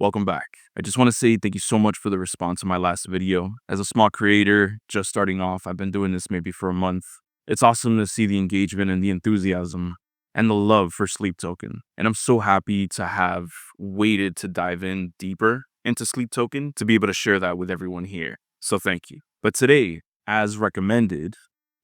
Welcome back. I just want to say thank you so much for the response on my last video. As a small creator, just starting off, I've been doing this maybe for a month. It's awesome to see the engagement and the enthusiasm and the love for Sleep Token. And I'm so happy to have waited to dive in deeper into Sleep Token to be able to share that with everyone here. So thank you. But today, as recommended,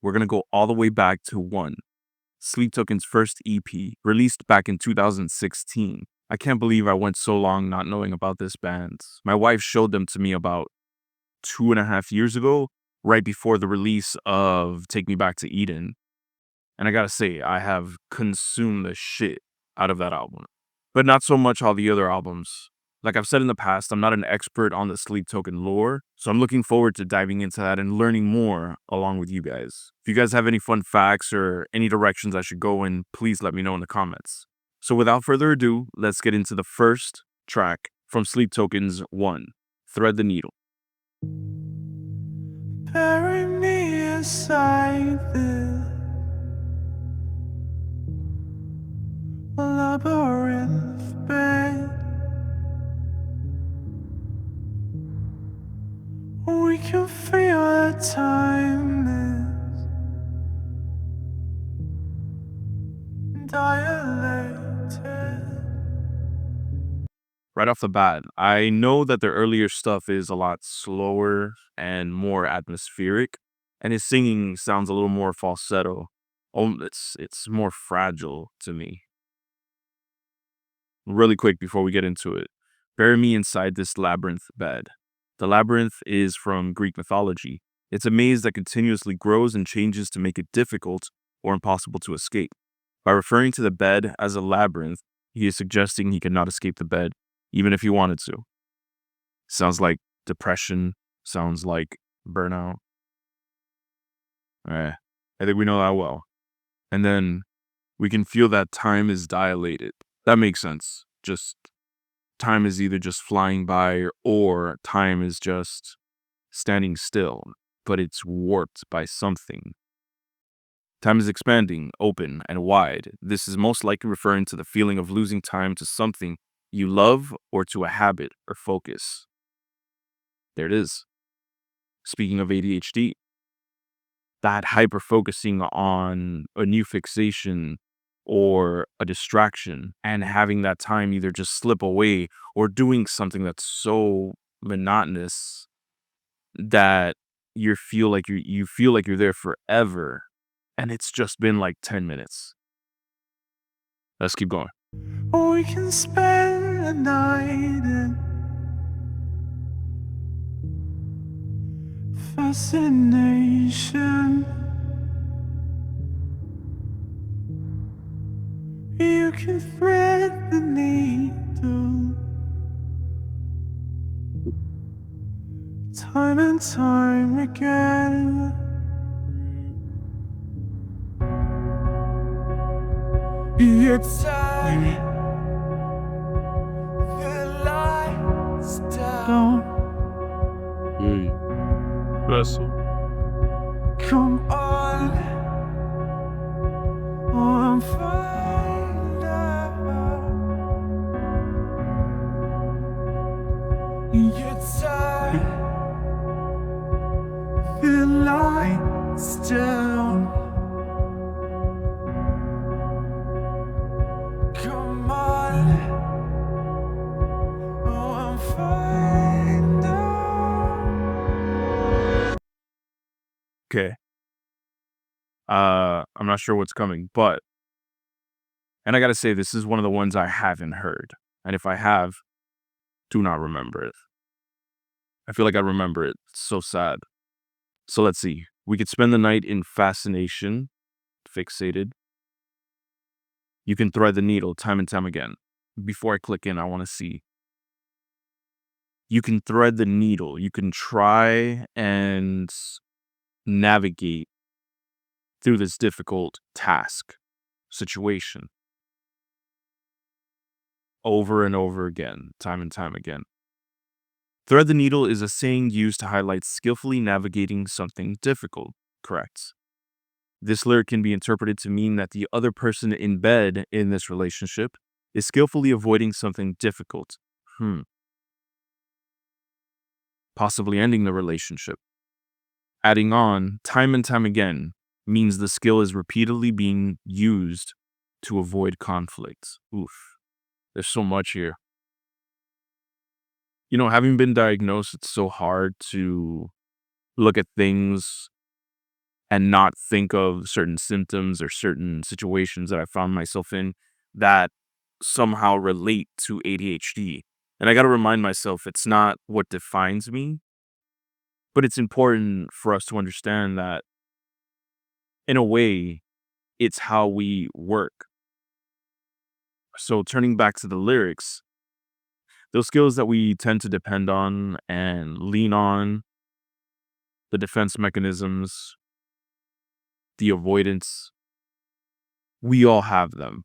we're going to go all the way back to one, Sleep Token's first EP, released back in 2016. I can't believe I went so long not knowing about this band. My wife showed them to me about 2.5 years ago, right before the release of Take Me Back to Eden. And I gotta say, I have consumed the shit out of that album. But not so much all the other albums. Like I've said in the past, I'm not an expert on the Sleep Token lore, so I'm looking forward to diving into that and learning more along with you guys. If you guys have any fun facts or any directions I should go in, please let me know in the comments. So without further ado, let's get into the first track from Sleep Token's One, Thread the Needle. Bury me inside this labyrinth bed. We can feel that time is dilated. Right off the bat, I know that their earlier stuff is a lot slower and more atmospheric, and his singing sounds a little more falsetto. Oh, it's more fragile to me. Really quick before we get into it, bury me inside this labyrinth bed. The labyrinth is from Greek mythology. It's a maze that continuously grows and changes to make it difficult or impossible to escape. By referring to the bed as a labyrinth, he is suggesting he cannot escape the bed, even if he wanted to. Sounds like depression, sounds like burnout. I think we know that well. And then we can feel that time is dilated. That makes sense. Just time is either just flying by or time is just standing still, but it's warped by something. Time is expanding, open, and wide. This is most likely referring to the feeling of losing time to something you love or to a habit or focus. There it is. Speaking of ADHD, that hyper focusing on a new fixation or a distraction and having that time either just slip away or doing something that's so monotonous that you feel like you're there forever and it's just been like 10 minutes. Let's keep going. We can spend the night in fascination. You can thread the needle time and time again. It's time. The lights down. Vessel. Come on. I'm find out. It's time. The lights down. Come on. Oh, I'm find out. Okay. I'm not sure what's coming, but, and I gotta say, this is one of the ones I haven't heard. And if I have, do not remember it. I feel like I remember it. It's so sad. So let's see. We could spend the night in fascination, fixated. You can thread the needle time and time again. Before I click in, I want to see. You can thread the needle. You can try and navigate through this difficult task, situation, over and over again, time and time again. Thread the needle is a saying used to highlight skillfully navigating something difficult, correct? This lyric can be interpreted to mean that the other person in bed in this relationship is skillfully avoiding something difficult. possibly ending the relationship. Adding on, time and time again, means the skill is repeatedly being used to avoid conflicts. Oof, there's so much here. Having been diagnosed, it's so hard to look at things and not think of certain symptoms or certain situations that I found myself in that somehow relate to ADHD. And I got to remind myself it's not what defines me, but it's important for us to understand that in a way, it's how we work. So turning back to the lyrics, those skills that we tend to depend on and lean on, the defense mechanisms, the avoidance, we all have them.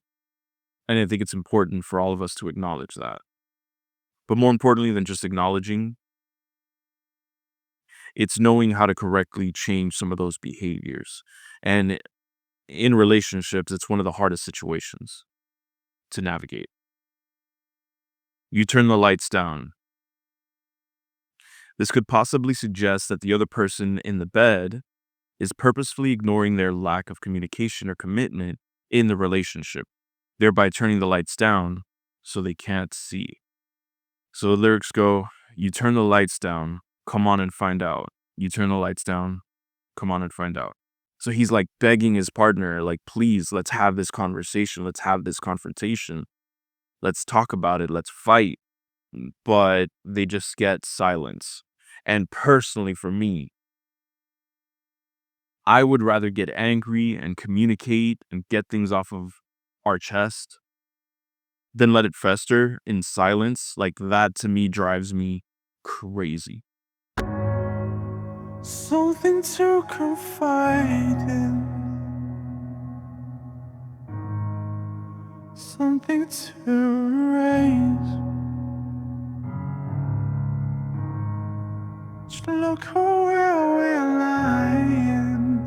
And I think it's important for all of us to acknowledge that. But more importantly than just acknowledging, it's knowing how to correctly change some of those behaviors. And in relationships, it's one of the hardest situations to navigate. You turn the lights down. This could possibly suggest that the other person in the bed is purposefully ignoring their lack of communication or commitment in the relationship, thereby turning the lights down so they can't see. So the lyrics go, you turn the lights down, come on and find out. You turn the lights down, come on and find out. So he's like begging his partner, like, please, let's have this conversation. Let's have this confrontation. Let's talk about it. Let's fight. But they just get silence. And personally, for me, I would rather get angry and communicate and get things off of our chest than let it fester in silence. Like that to me drives me crazy. Something to confide in, something to erase. Just look where we're lying,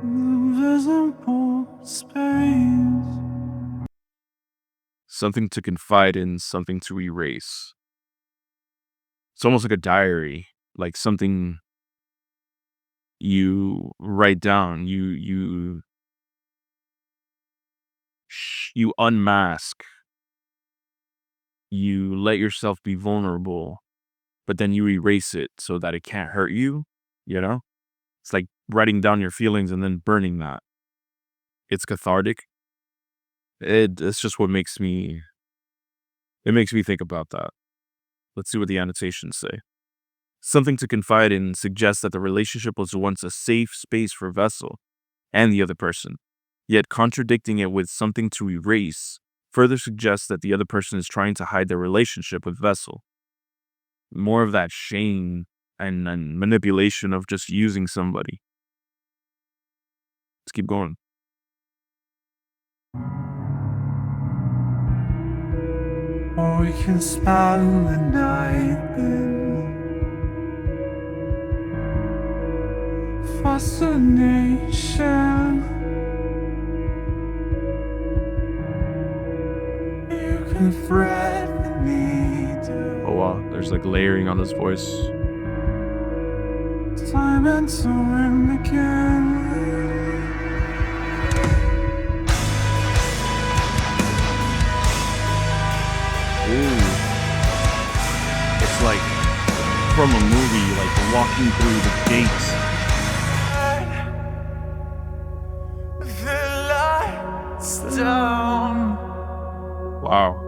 invisible space. Something to confide in, something to erase. It's almost like a diary, like something you write down, you unmask, you let yourself be vulnerable, but then you erase it so that it can't hurt you, you know? It's like writing down your feelings and then burning that. It's cathartic. It's just what makes me think about that. Let's see what the annotations say. Something to confide in suggests that the relationship was once a safe space for Vessel and the other person, yet contradicting it with something to erase further suggests that the other person is trying to hide their relationship with Vessel. More of that shame and manipulation of just using somebody. Let's keep going. Or we can spend the night in fascination. You can thread the needle, Oh wow, there's like layering on his voice. time and time again. Ooh. It's like from a movie, like walking through the gates. The lights down. Wow.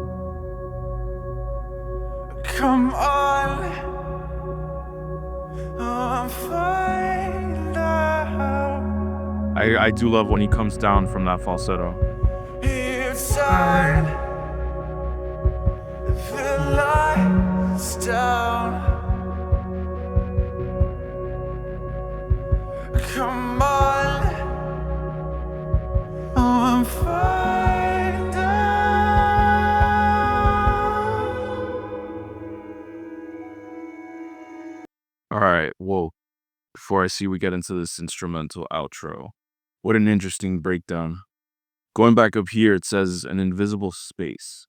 Come on, find out. I do love when he comes down from that falsetto. It's time. The lights down. Come on, find out. All right, whoa. Before I see we get into this instrumental outro, what an interesting breakdown. Going back up here, it says an invisible space.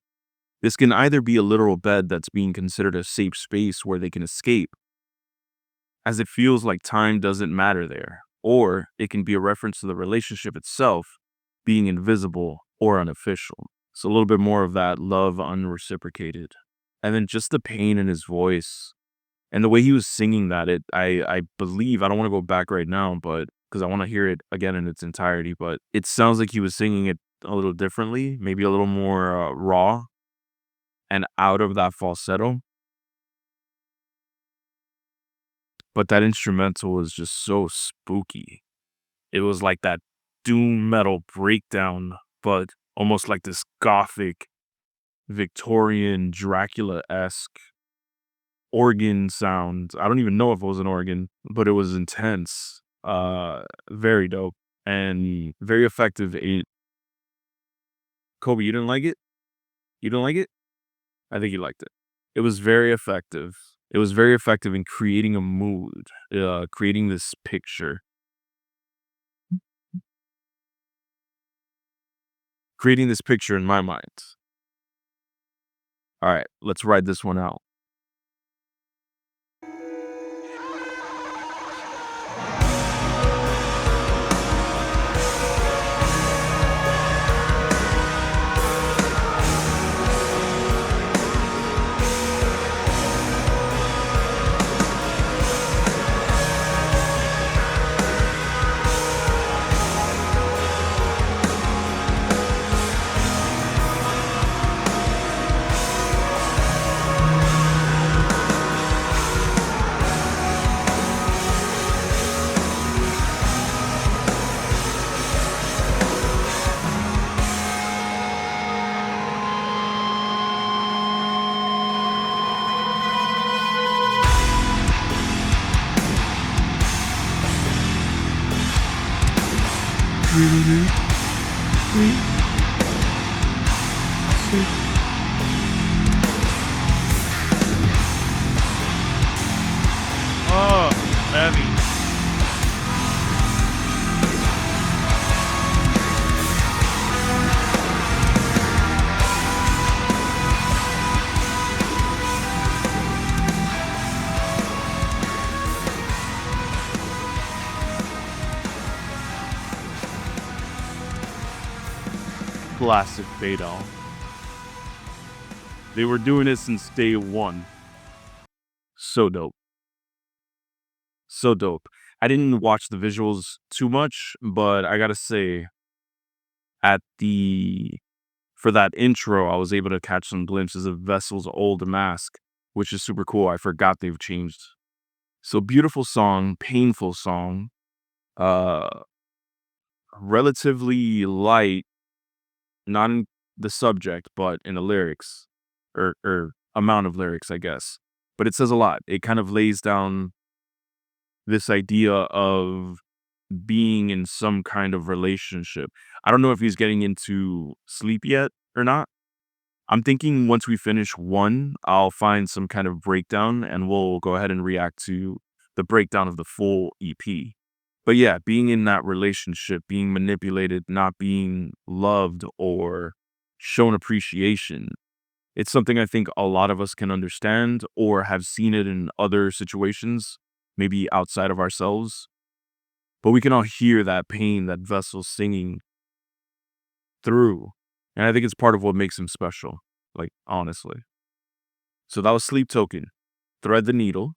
This can either be a literal bed that's being considered a safe space where they can escape, as it feels like time doesn't matter there, or it can be a reference to the relationship itself being invisible or unofficial. So a little bit more of that love unreciprocated. And then just the pain in his voice and the way he was singing that, I believe, I don't want to go back right now, but because I want to hear it again in its entirety, but it sounds like he was singing it a little differently, maybe a little more raw and out of that falsetto. But that instrumental was just so spooky. It was like that doom metal breakdown, but almost like this gothic, Victorian, Dracula-esque organ sound. I don't even know if it was an organ, but it was intense. Very dope and very effective. Kobe, you didn't like it? You didn't like it? I think you liked it. It was very effective. It was very effective in creating a mood, creating this picture, creating this picture in my mind. All right, let's ride this one out. Oh, heavy. Classic Fatal. They were doing it since day one. So dope. So dope. I didn't watch the visuals too much, but I gotta say, at the for that intro, I was able to catch some glimpses of Vessel's old mask, which is super cool. I forgot they've changed. So beautiful song, painful song, uh, relatively light, not in the subject, but in the lyrics, or amount of lyrics, I guess. But it says a lot. It kind of lays down this idea of being in some kind of relationship. I don't know if he's getting into sleep yet or not. I'm thinking once we finish one, I'll find some kind of breakdown and we'll go ahead and react to the breakdown of the full EP. But yeah, being in that relationship, being manipulated, not being loved or shown appreciation, it's something I think a lot of us can understand or have seen it in other situations, maybe outside of ourselves. But we can all hear that pain that Vessel's singing through. And I think it's part of what makes him special, like, honestly. So that was Sleep Token, Thread the Needle.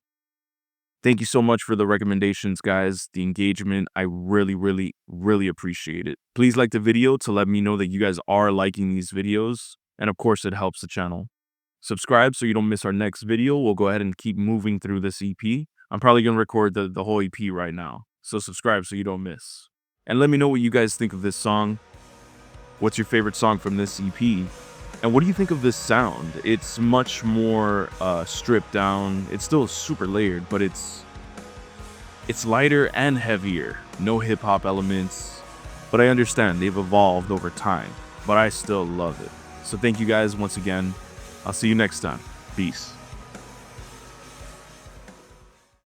Thank you so much for the recommendations, guys. The engagement, I really, really, really appreciate it. Please like the video to let me know that you guys are liking these videos. And of course, it helps the channel. Subscribe so you don't miss our next video. We'll go ahead and keep moving through this EP. I'm probably going to record the whole EP right now. So subscribe so you don't miss. And let me know what you guys think of this song. What's your favorite song from this EP? And what do you think of this sound? It's much more stripped down. It's still super layered, but it's lighter and heavier. No hip hop elements. But I understand they've evolved over time. But I still love it. So thank you guys once again. I'll see you next time. Peace.